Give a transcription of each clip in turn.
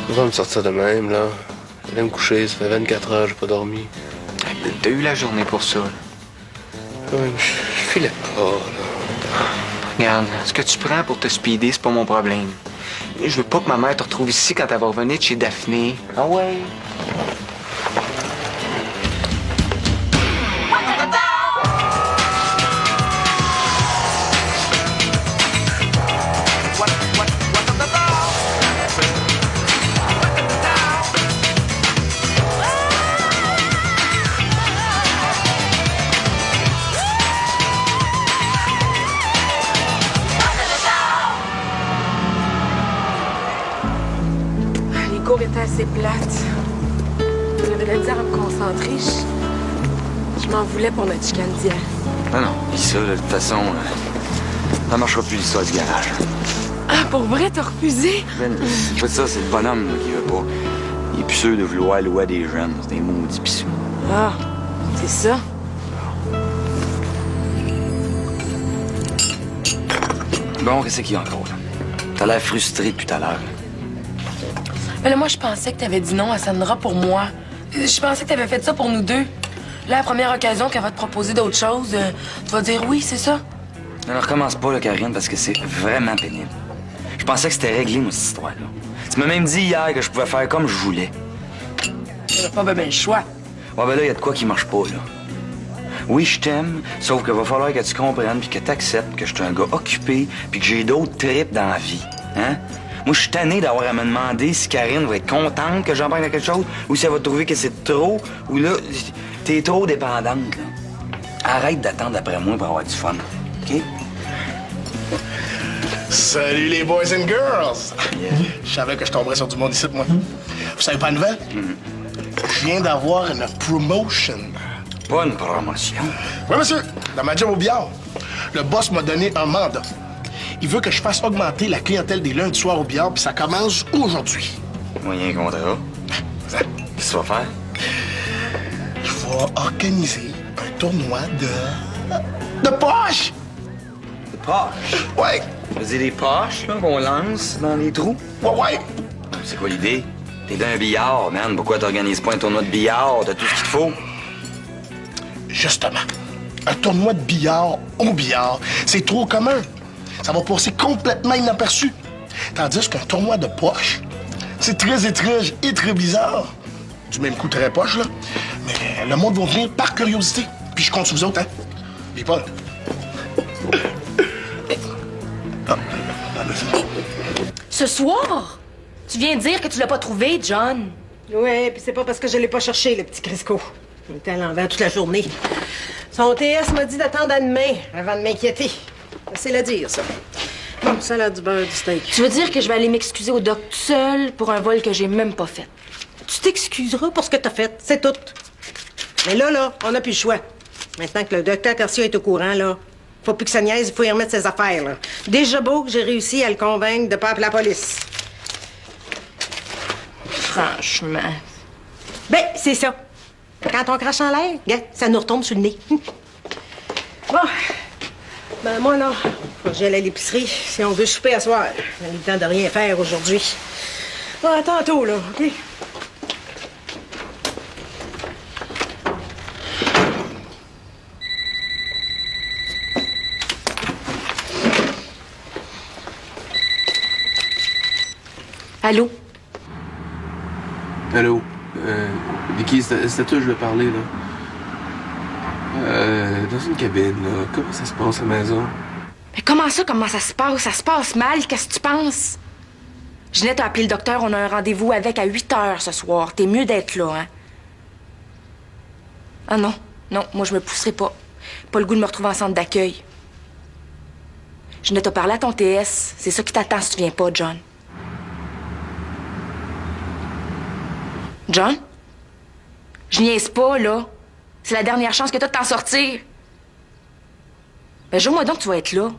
Je vais me sortir de même, là. Je vais me coucher, ça fait 24 heures, j'ai pas dormi. T'as eu la journée pour ça, là. Ouais, je filais pas, là. Regarde, ce que tu prends pour te speeder, c'est pas mon problème. Je veux pas que ma mère te retrouve ici quand elle va revenir de chez Daphné. Ah ouais? Les cours étaient assez plates. J'avais de la misère à me concentrer. Je m'en voulais pour notre chicane d'hier. Non, non, dis ça, là, de toute façon, ça marchera plus l'histoire du garage. Ah, pour vrai, t'as refusé? Ben, c'est pas ça, c'est le bonhomme là, qui veut pas. Il est plus sûr de vouloir louer des jeunes. C'est un maudit pissou. Ah, c'est ça? Bon, qu'est-ce qu'il y a encore, là? T'as l'air frustré depuis tout à l'heure. Mais là, moi, je pensais que t'avais dit non à Sandra pour moi. Je pensais que t'avais fait ça pour nous deux. Là, à la première occasion qu'elle va te proposer d'autres choses, tu vas dire oui, c'est ça? Alors, recommence pas, là, Karine, parce que c'est vraiment pénible. Je pensais que c'était réglé, moi, cette histoire-là. Tu m'as même dit hier que je pouvais faire comme je voulais. T'avais pas bien le choix. Ouais, ben là, il y a de quoi qui marche pas, là. Oui, je t'aime, sauf qu'il va falloir que tu comprennes puis que tu acceptes que je suis un gars occupé puis que j'ai d'autres trips dans la vie. Hein? Moi, je suis tanné d'avoir à me demander si Karine va être contente que j'en parle de quelque chose ou si elle va trouver que c'est trop ou là, t'es trop dépendante, là. Arrête d'attendre après moi pour avoir du fun, OK? Salut les boys and girls! Yeah. Je savais que je tomberais sur du monde ici, moi. Vous savez pas une nouvelle? Je viens d'avoir une promotion. Pas une promotion. Oui, monsieur. Dans ma job au billard, le boss m'a donné un mandat. Il veut que je fasse augmenter la clientèle des lundis soirs au billard, puis ça commence aujourd'hui. Moyen contrat. Qu'est-ce que tu vas faire? Je vais organiser un tournoi de poche! Des poches. Ouais, Tu veux dire des poches, là, qu'on lance dans les trous? ouais. C'est quoi l'idée? T'es dans un billard, man. Pourquoi t'organises pas un tournoi de billard? T'as tout ce qu'il te faut. Justement, un tournoi de billard au billard, c'est trop commun. Ça va passer complètement inaperçu. Tandis qu'un tournoi de poche, c'est très étrange et très bizarre. Du même coup, très poche, là. Mais le monde va venir par curiosité. Puis je compte sur vous autres, hein. Puis Paul. Ce soir? Tu viens de dire que tu l'as pas trouvé, John. Oui, puis c'est pas parce que je l'ai pas cherché, le petit Crisco. Il était à l'envers toute la journée. Son TS m'a dit d'attendre à demain avant de m'inquiéter. C'est le dire, ça. Bon, ça a du beurre, du steak. Tu veux dire que je vais aller m'excuser au doc tout seul pour un vol que j'ai même pas fait? Tu t'excuseras pour ce que t'as fait, c'est tout. Mais là, on n'a plus le choix. Maintenant que le docteur Garcia est au courant, là, faut plus que ça niaise, il faut y remettre ses affaires, là. Déjà beau que j'ai réussi à le convaincre de pas appeler la police. Franchement. Ben, c'est ça. Quand on crache en l'air, regarde, ça nous retombe sur le nez. Bon. Ben, moi, là, faut que j'aille à l'épicerie si on veut souper à soir. On a eu le temps de rien faire aujourd'hui. Bon, à tantôt, là, OK? Allô? Allô? Vicky, c'est à toi que je veux parler, là. Dans une cabine, là. Comment ça se passe à la maison? Mais comment ça se passe? Ça se passe mal, qu'est-ce que tu penses? Ginette a appelé le docteur, on a un rendez-vous avec à 8 heures ce soir. T'es mieux d'être là, hein? Ah non, moi je me pousserai pas. Pas le goût de me retrouver en centre d'accueil. Ginette a parlé à ton TS. C'est ça qui t'attend si tu viens pas, John. John? Je niaise pas, là. C'est la dernière chance que t'as de t'en sortir. Ben, jure-moi donc que tu vas être là.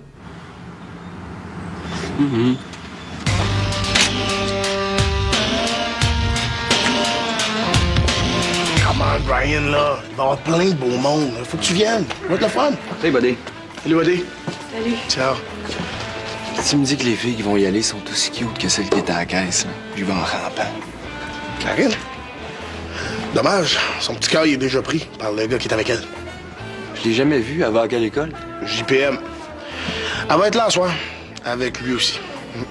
Come on, Brian, là. Il va y avoir plein de beau monde. Faut que tu viennes. Ça va être le fun. Salut, buddy. Salut, buddy. Salut. Ciao. Si tu me dis que les filles qui vont y aller sont aussi cute que celles qui étaient à la caisse, là, j'y vais en rampant. Clarine? Dommage, son petit cœur il est déjà pris par le gars qui est avec elle. Je l'ai jamais vue avant à quelle école? JPM. Elle va être là ce soir, avec lui aussi. Tu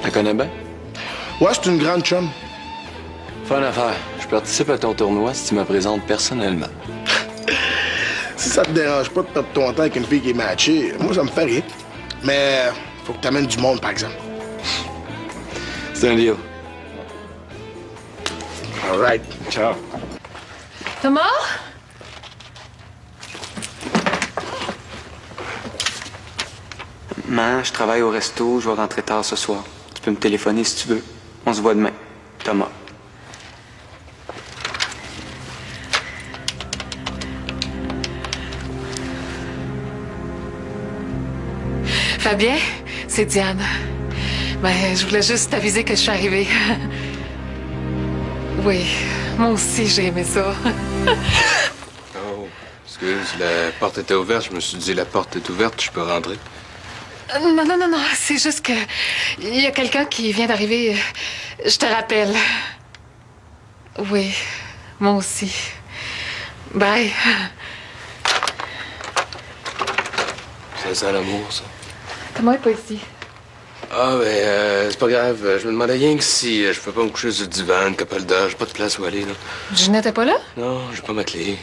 la connais bien? Ouais, c'est une grande chum. Fais une affaire. Je participe à ton tournoi si tu me présentes personnellement. Si ça te dérange pas de perdre ton temps avec une fille qui est matchée, moi ça me fait rire. Mais faut que t'amènes du monde, par exemple. C'est un deal. All right. Ciao. Thomas? Maman, je travaille au resto, je vais rentrer tard ce soir. Tu peux me téléphoner si tu veux. On se voit demain. Thomas. Fabien, c'est Diane. Ben, je voulais juste t'aviser que je suis arrivée. Oui, moi aussi, j'ai aimé ça. Oh, excuse, la porte était ouverte. Je me suis dit, la porte est ouverte, je peux rentrer. Non, c'est juste que il y a quelqu'un qui vient d'arriver. Je te rappelle. Oui, moi aussi. Bye. Ça sent l'amour, ça. Thomas est pas ici. Ah, ben, c'est pas grave. Je me demandais rien que si je peux pas me coucher sur le divan, Capalda. J'ai pas de place où aller, là. Je n'étais pas là? Non, j'ai pas ma clé.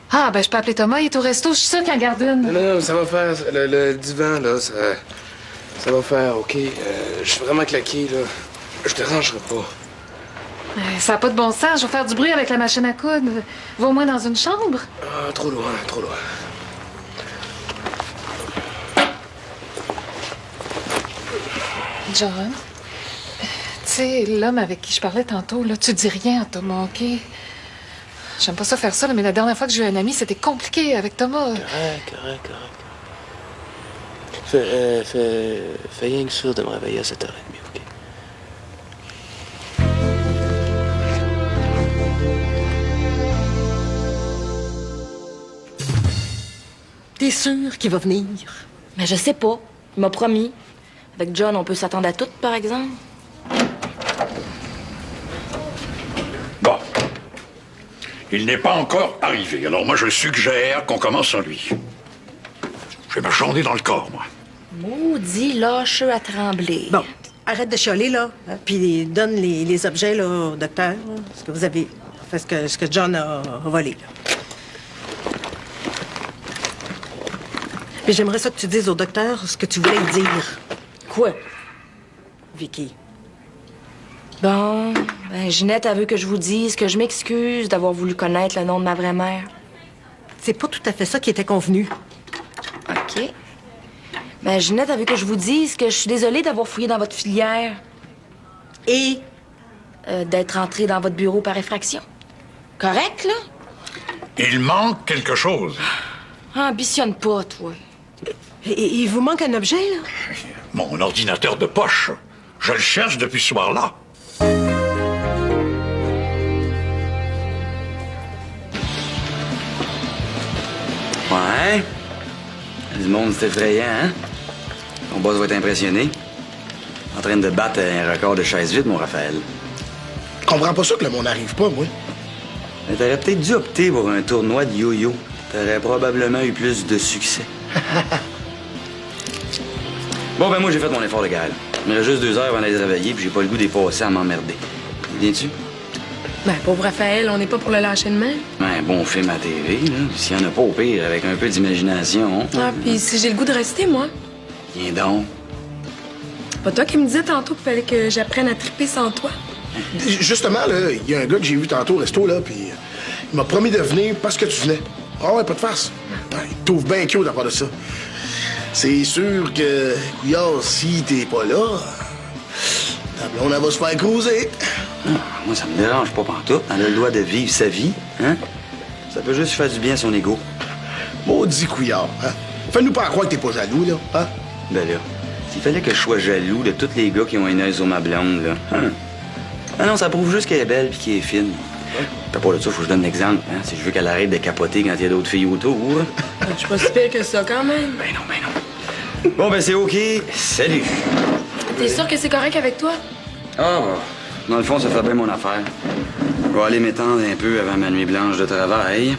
Ah, ben, je peux appeler Thomas, il est au resto, je suis sûre qu'il en garde une. Non, ça va faire. Le divan, là, ça va faire, OK. Je suis vraiment claqué, là. Je te dérangerai pas. Ça n'a pas de bon sens, je vais faire du bruit avec la machine à coudre. Va au moins dans une chambre. Ah, trop loin, trop loin. John, tu sais, l'homme avec qui je parlais tantôt, là, tu dis rien à Thomas, OK? J'aime pas ça faire ça, là, mais la dernière fois que j'ai eu un ami, c'était compliqué avec Thomas. Correct. Fais rien que sûr de me réveiller à 7h30, OK? T'es sûr qu'il va venir? Mais je sais pas. Il m'a promis. Avec John, on peut s'attendre à tout, par exemple. Bon. Il n'est pas encore arrivé. Alors moi, je suggère qu'on commence sans lui. J'ai ma journée dans le corps, moi. Maudit lâcheux à trembler. Bon, arrête de chialer, là, hein, puis donne les objets, là, au docteur, là, ce que vous avez... Enfin, ce que John a volé, là. Puis j'aimerais ça que tu dises au docteur ce que tu voulais lui dire. Quoi? Vicky. Bon, ben, Ginette, elle veut que je vous dise que je m'excuse d'avoir voulu connaître le nom de ma vraie mère. C'est pas tout à fait ça qui était convenu. OK. Ben, Ginette, elle veut que je vous dise que je suis désolée d'avoir fouillé dans votre filière. Et D'être entrée dans votre bureau par effraction. Correct, là? Il manque quelque chose. Ambitionne pas, toi. il vous manque un objet, là? Mon ordinateur de poche. Je le cherche depuis ce soir-là. Ouais. Du monde, c'est effrayant, hein? Ton boss va être impressionné. En train de battre un record de chaise vide, mon Raphaël. Je comprends pas ça que le monde n'arrive pas, moi. Mais t'aurais peut-être dû opter pour un tournoi de yo-yo. T'aurais probablement eu plus de succès. Bon, ben moi, j'ai fait mon effort de gars. Il me reste juste 2 heures avant d'aller travailler, puis j'ai pas le goût d'y passer à m'emmerder. Viens-tu? Ben, pauvre Raphaël, on n'est pas pour le lâcher de main. Un bon film à TV, là. S'il y en a pas au pire, avec un peu d'imagination. Ah, puis si j'ai le goût de rester, moi. Viens donc. Pas toi qui me disais tantôt qu'il fallait que j'apprenne à triper sans toi. Justement, là, il y a un gars que j'ai vu tantôt au resto, là, puis il m'a promis de venir parce que tu venais. Ah ouais, pas de farce. Ouais, il t'ouvre bien cute à part de ça. C'est sûr que, couillard, si t'es pas là, ta blonde, elle va se faire cruiser. Moi, ça me dérange pas pantoute. Elle a le droit de vivre sa vie, hein? Ça peut juste faire du bien à son ego. Maudit couillard, hein? Fais-nous pas croire que t'es pas jaloux, là, hein? Ben là, s'il fallait que je sois jaloux de tous les gars qui ont un œil sur ma blonde, là, hein? Ah non, ça prouve juste qu'elle est belle puis qu'elle est fine. T'as pas de ça, faut que je donne l'exemple, hein? Si je veux qu'elle arrête de capoter quand il y a d'autres filles autour. Je suis pas si pire que ça, quand même. Ben non. Bon, ben c'est OK. Salut. T'es sûr que c'est correct avec toi? Ah, dans le fond, ça fait bien mon affaire. Je vais aller m'étendre un peu avant ma nuit blanche de travail.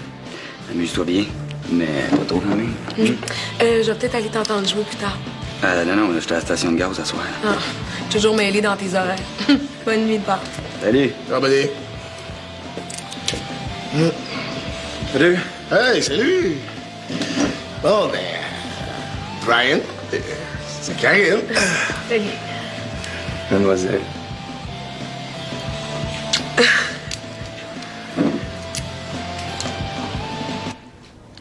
Amuse-toi bien, mais pas trop quand même. Je vais peut-être aller t'entendre jouer plus tard. Non, j'étais à la station de gaz ce soir. Ah, toujours mêlé dans tes oreilles. Bonne nuit de part. Salut. Ah, ben, Salut. hey, salut! Bon, ben, Brian, c'est Karine. Salut. Mademoiselle.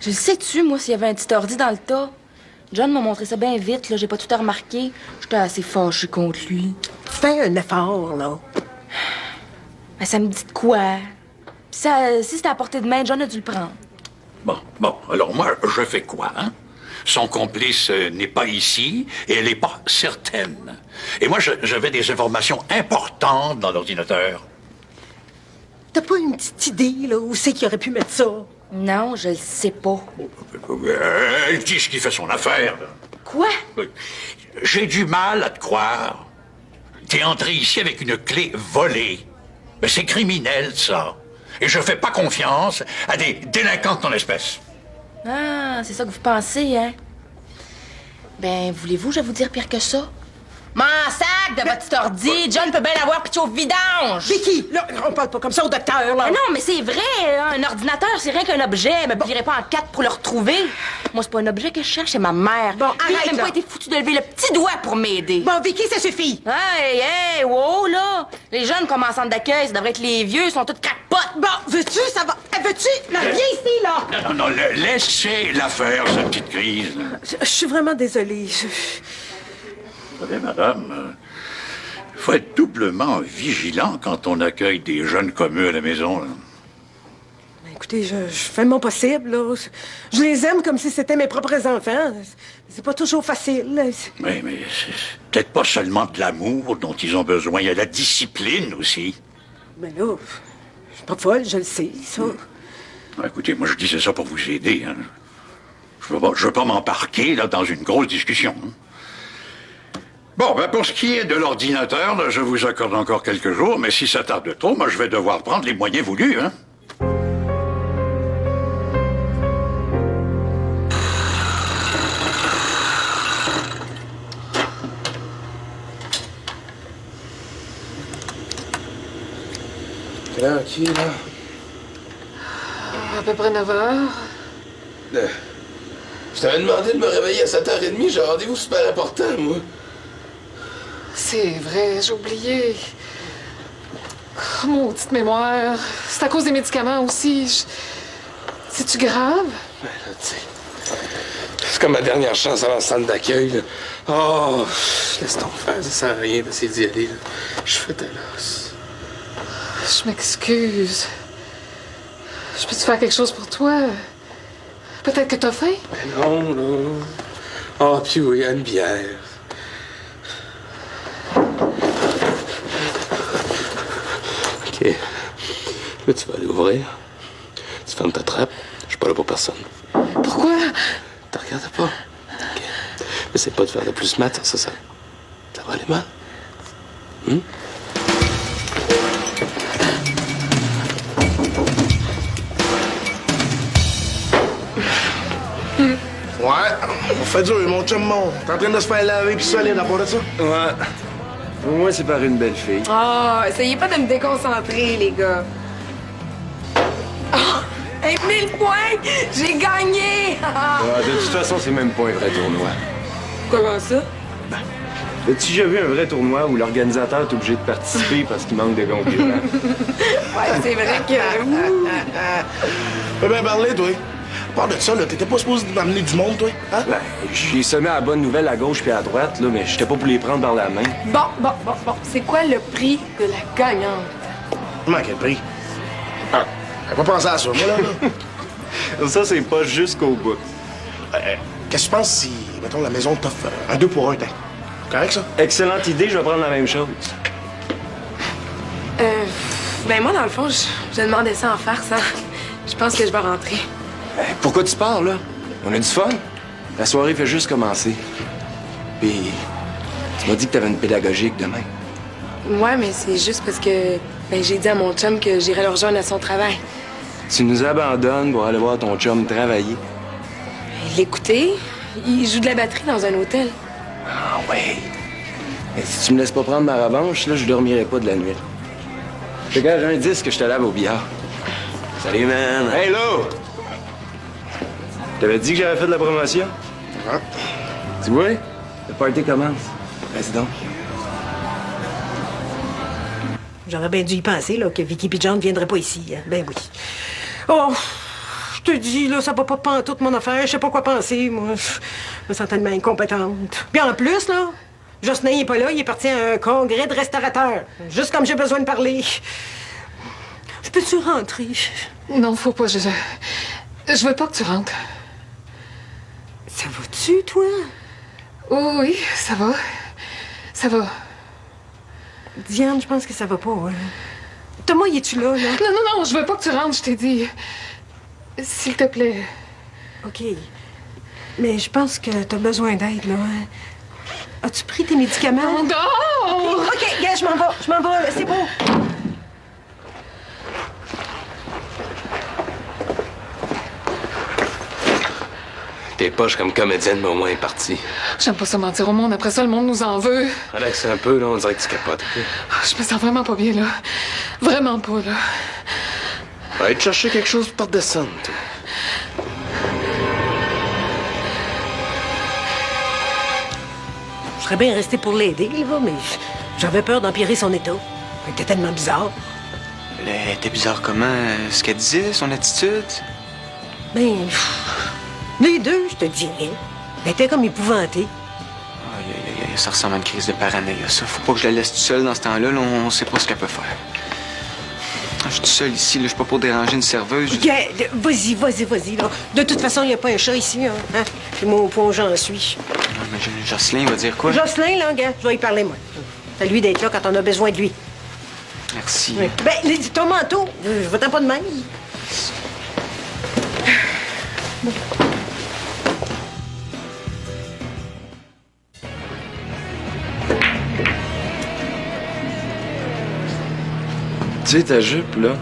Je le sais-tu, moi, s'il y avait un petit ordi dans le tas? John m'a montré ça bien vite, là. J'ai pas tout remarqué. J'étais assez fâchée contre lui. Fais un effort, là. Mais ça me dit de quoi? Puis ça, si c'était à portée de main, John a dû le prendre. Bon, alors moi, je fais quoi, hein? Son complice n'est pas ici et elle n'est pas certaine. Et moi, j'avais des informations importantes dans l'ordinateur. T'as pas une petite idée, là, où c'est qu'il aurait pu mettre ça? Non, je le sais pas. Elle dit ce qui fait son affaire. Quoi? J'ai du mal à te croire. T'es entré ici avec une clé volée. Mais c'est criminel, ça. Et je fais pas confiance à des délinquants de ton espèce. Ah, c'est ça que vous pensez, hein? Ben, voulez-vous, je vais vous dire pire que ça? M'en sac de votre petit ordi! John peut bien l'avoir pitché au vidange! Vicky, là, on parle pas comme ça au docteur, là. Ah non, mais c'est vrai! Un ordinateur, c'est rien qu'un objet. Me plierai pas en quatre pour le retrouver. Moi, c'est pas un objet que je cherche, c'est ma mère. Bon, Puis, arrête, elle a même là. pas été foutue de lever le petit doigt pour m'aider. Bon, Vicky, ça suffit. Hey, wow, là! Les jeunes comme en centre d'accueil, ça devrait être les vieux, ils sont tous crackpots. Bon, veux-tu, ça va... Veux-tu? Là, viens ici, là. Non, laissez-la faire, cette petite crise. Je suis vraiment désolée. Vous savez, madame, il faut être doublement vigilant quand on accueille des jeunes comme eux à la maison, là. Écoutez, je fais mon possible, là. Je les aime comme si c'était mes propres enfants. C'est pas toujours facile, là. Oui, mais c'est peut-être pas seulement de l'amour dont ils ont besoin, il y a la discipline aussi. Mais là, je suis pas folle, je le sais, ça. Écoutez, moi, je disais ça pour vous aider, hein. Je veux pas m'embarquer, là, dans une grosse discussion, hein. Bon, ben pour ce qui est de l'ordinateur, là, je vous accorde encore quelques jours, mais si ça tarde trop, moi, je vais devoir prendre les moyens voulus, hein. Quelle heure qui est, là? À peu près 9 heures. Je t'avais demandé de me réveiller à 7h30. J'ai un rendez-vous super important, moi. C'est vrai, j'ai oublié. Oh, maudite mémoire. C'est à cause des médicaments aussi. C'est-tu grave? Ben là, tu sais, c'est comme ma dernière chance avant le centre d'accueil, là. Oh, laisse ton faire, ça sert à rien d'essayer d'y aller, là. Je fais ta l'os. Je m'excuse. Je peux-tu faire quelque chose pour toi? Peut-être que t'as faim? Ben non, là. Ah, puis oui, une bière. OK. Là, tu vas aller ouvrir. Tu fermes ta trappe. Je suis pas là pour personne. Pourquoi? T'en regardes pas. OK. Essaye pas de faire de plus mat, ça va aller mal. Ouais, on fait dur, mon chum, mon. T'es en train de se faire laver puis solide à part de ça? Ouais. Au moins, c'est par une belle fille. Ah, essayez pas de me déconcentrer, les gars. Oh, hey, 1000 points! J'ai gagné! De toute façon, c'est même pas un vrai tournoi. Comment ça? As-tu déjà vu un vrai tournoi où l'organisateur est obligé de participer parce qu'il manque de concurrents? Ouais, c'est vrai que... Fais bien parler, toi. À part de ça, là, t'étais pas supposé m'amener du monde, toi? Hein? Ben, j'ai semé à la bonne nouvelle à gauche puis à droite, là, mais j'étais pas pour les prendre par la main. Bon. C'est quoi le prix de la gagnante? Comment, quel prix? Ah, j'avais pas pensé à ça, moi, là. Ça, c'est pas jusqu'au bout. Qu'est-ce que tu penses si, mettons, la maison t'offre un 2 pour 1, t'es correct, ça? Excellente idée, je vais prendre la même chose. Ben moi, dans le fond, je demandais ça en farce, hein. Je pense que je vais rentrer. Pourquoi tu pars, là? On a du fun. La soirée fait juste commencer. Puis, tu m'as dit que t'avais une pédagogique demain. Ouais, mais c'est juste parce que j'ai dit à mon chum que j'irais le rejoindre à son travail. Tu nous abandonnes pour aller voir ton chum travailler. L'écouter, il joue de la batterie dans un hôtel. Ah ouais. Et si tu me laisses pas prendre ma revanche, là, je dormirai pas de la nuit. J'ai un disque que je te lave au billard. Salut, man. Hey, Lou! T'avais dit que j'avais fait de la promotion? Ah. Tu vois? Le party commence. Vas-y donc. J'aurais bien dû y penser, là, que Vicky et John ne viendraient pas ici. Hein. Ben oui. Oh, je te dis, là, ça va pas pantoute mon affaire. Je sais pas quoi penser, moi. Je me sens tellement incompétente. Puis en plus, là, Jocelyn n'est pas là. Il est parti à un congrès de restaurateurs. Juste comme j'ai besoin de parler. Je peux-tu rentrer? Non, faut pas. Je veux pas que tu rentres. Ça va-tu, toi? Oh, oui, ça va. Ça va. Diane, je pense que ça va pas. Hein. Thomas, y es-tu là, là? Non, non, non, je veux pas que tu rentres, je t'ai dit. S'il te plaît. OK. Mais je pense que t'as besoin d'aide, là. Hein. As-tu pris tes médicaments? Non! OK, gars, je m'en vais, c'est beau. T'es poche comme comédienne, mais au moins est partie. J'aime pas ça mentir au monde. Après ça, le monde nous en veut. Relax un peu, là, on dirait que tu capotes. OK? Je me sens vraiment pas bien, là. Vraiment pas, là. Va aller te chercher quelque chose pour te redescendre, toi. Je serais bien resté pour l'aider, là, mais j'avais peur d'empirer son état. Il était tellement bizarre. Elle était bizarre comment? Ce qu'elle disait, son attitude? Ben, les deux, je te dirais. Elle était comme épouvantée. Aïe, aïe, aïe, ça ressemble à une crise de paranoïa, ça. Faut pas que je la laisse toute seule dans ce temps-là. Là, on sait pas ce qu'elle peut faire. Je suis tout seul ici, là. Je suis pas pour déranger une serveuse. Vas-y, là. De toute façon, il n'y a pas un chat ici, hein. C'est mon point où j'en suis. Non, mais Jocelyn va dire quoi? Jocelyn, là, gars, je vais y parler, moi. C'est à lui d'être là quand on a besoin de lui. Merci. Oui. Ben, ton manteau, je vais pas de même. Tu sais, ta jupe, là,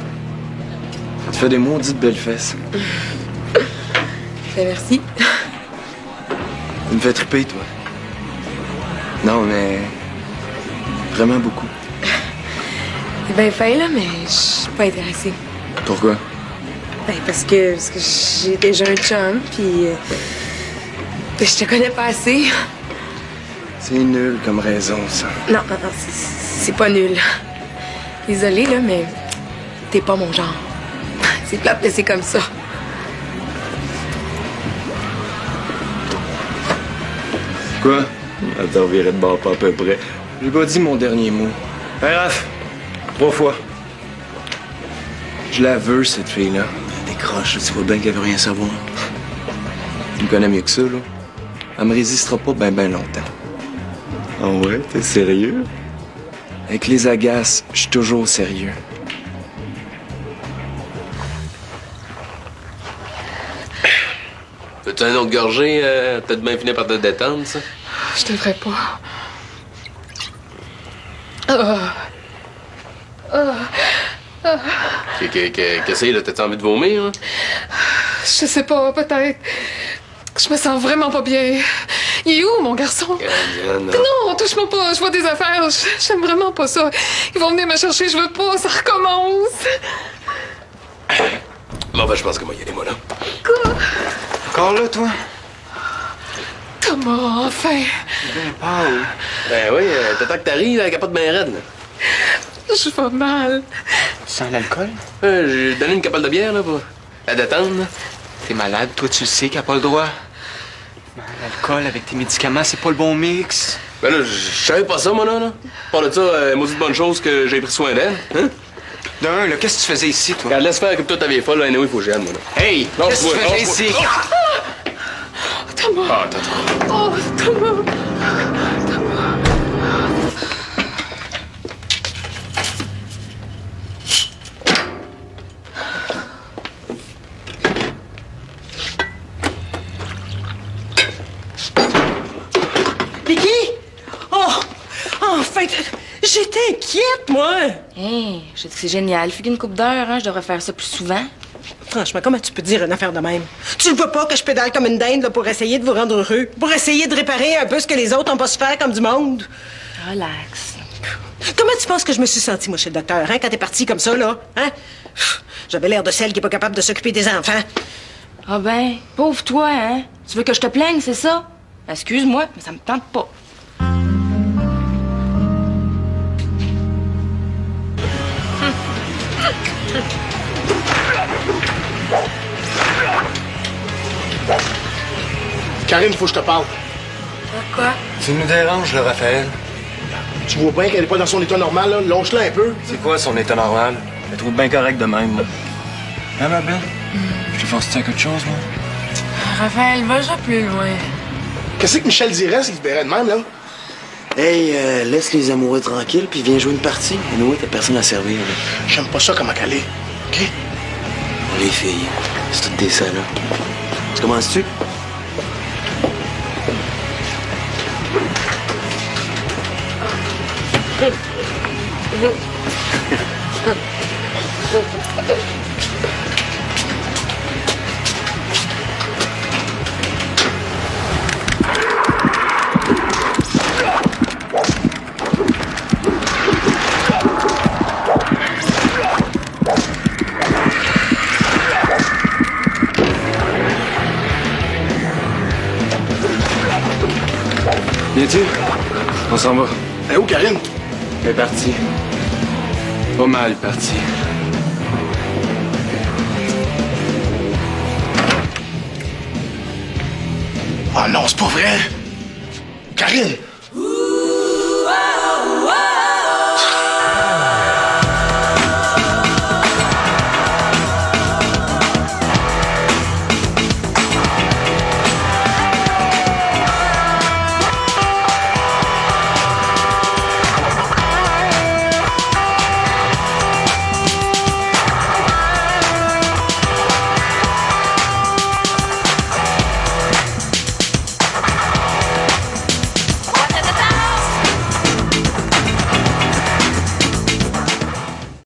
ça te fait des maudites belles fesses. Ben, merci. Tu me fais triper, toi. Non, mais... vraiment beaucoup. C'est bien fait, là, mais je suis pas intéressée. Pourquoi? Ben, parce que j'ai déjà un chum, puis je te connais pas assez. C'est nul comme raison, ça. Non, c'est pas nul. Désolée, là, mais t'es pas mon genre. C'est plate, mais c'est comme ça. Quoi? Attends, on virait de bord pas à peu près. J'ai pas dit mon dernier mot. Hey, Raph! 3 fois. Je la veux, cette fille-là. Décroche, tu vois bien qu'elle veut rien savoir. Tu me connais mieux que ça, là. Elle me résistera pas ben longtemps. Ah ouais? T'es sérieux? Avec les agaces, je suis toujours sérieux. Veux-tu un autre gorgée? Peut-être bien finir par te détendre, ça? Je devrais pas. Qu'est-ce que là? T'as-tu envie de vomir, hein? Je sais pas, peut-être. Je me sens vraiment pas bien. Il est où, mon garçon? Diane, Non, touche-moi pas. Je vois des affaires. J'aime vraiment pas ça. Ils vont venir me chercher. Je veux pas. Ça recommence. Bon, ben, je pense que moi, y aller, moi, là. Quoi? Encore là, toi? Thomas, enfin. J'ai bien peur. Ben oui, t'attends que t'arrives, elle capote bien raide, là. Je vais mal. Tu sens l'alcool? J'ai donné une capole de bière, là, pour la détendre, là. T'es malade, toi, tu le sais qu'elle a pas le droit. L'alcool avec tes médicaments, c'est pas le bon mix. Ben là, je savais pas ça, moi, là. Par de ça, maudite bonne chose que j'ai pris soin d'elle, hein? D'un, là, qu'est-ce que tu faisais ici, toi? Regarde, laisse faire comme toi t'avais folle, là, anyway, il faut que j'aille, moi, là. Hey! Non, Qu'est-ce que tu je vois- faisais non, je ici? Thomas. Ah, attends. Oh, Thomas. Vicky? t'inquiète, moi! Hé, je dis que c'est génial. Fugue une coupe d'heure, hein. Je devrais faire ça plus souvent. Franchement, comment tu peux dire une affaire de même? Tu le vois pas que je pédale comme une dinde là, pour essayer de vous rendre heureux? Pour essayer de réparer un peu ce que les autres ont pas su faire comme du monde? Relax. Comment tu penses que je me suis sentie, moi, chez le docteur, hein, quand t'es partie comme ça, là? Hein? J'avais l'air de celle qui est pas capable de s'occuper des enfants. Ah ben, pauvre toi, hein. Tu veux que je te plaigne, c'est ça? Excuse-moi, mais ça me tente pas. Karine, faut que je te parle. Pourquoi? Tu nous déranges, là, Raphaël. Tu vois bien qu'elle est pas dans son état normal, là. Lâche-la un peu. C'est quoi son état normal? Je la trouve bien correct de même, moi. Hein, ma belle? Je te force-tu à quelque chose, moi? Raphaël, va-je plus loin. Qu'est-ce que Michel dirait s'il se verrait de même, là? Hey, laisse les amoureux tranquilles, puis viens jouer une partie. Et nous, t'as personne à servir, là. J'aime pas ça comment qu'elle est. OK? Les filles, c'est toutes des salopes. Tu commences-tu? Viens-tu? On s'en va. Elle est où, Karine? Elle est partie. Pas mal partie. Oh non, c'est pas vrai! Karine!